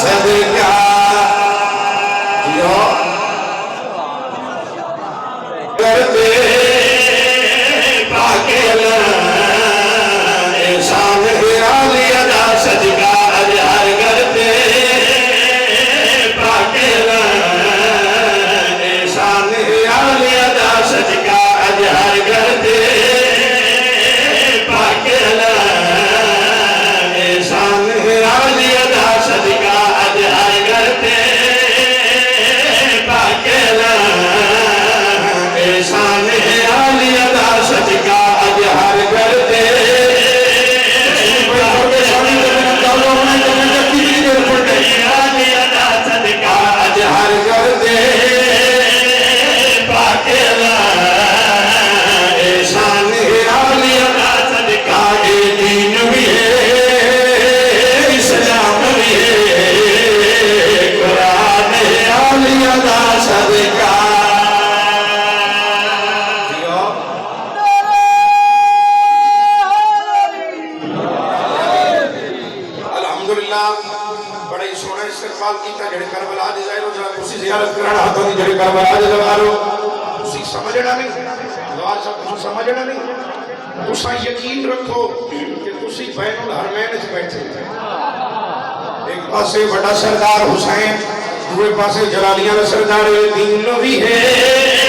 सदका करते पाकेला एहसान हिरा लिया दा सदका अजहर करते पाकेला एहसान हिरा लिया दा सदका अजहर करते पाकेला एहसान हिरा लिया दा सदका अजहर करते पाकेला एहसान हिरा लिया दा सदका अजहर करते अजहर करते पाकेला एहसान हिरा लिया दा सदका ए दीन भी है इस्लाम भी है कुरान हिरा लिया दा सदका बड़ा ही सोना इस्तेमाल किया जेड़े करबला दे जायरो जरा कुछ जियारत करना हाथों दी जेड़े करबला दे जवारो तुसी समझना नहीं जवार सब तुसी समझना नहीं तुसा यकीन रखो कि तुसी बैनुल हरमैन च बैठे एक पासे बड़ा सरदार हुसैन दूसरे पासे जलालियां दा सरदार दीन भी है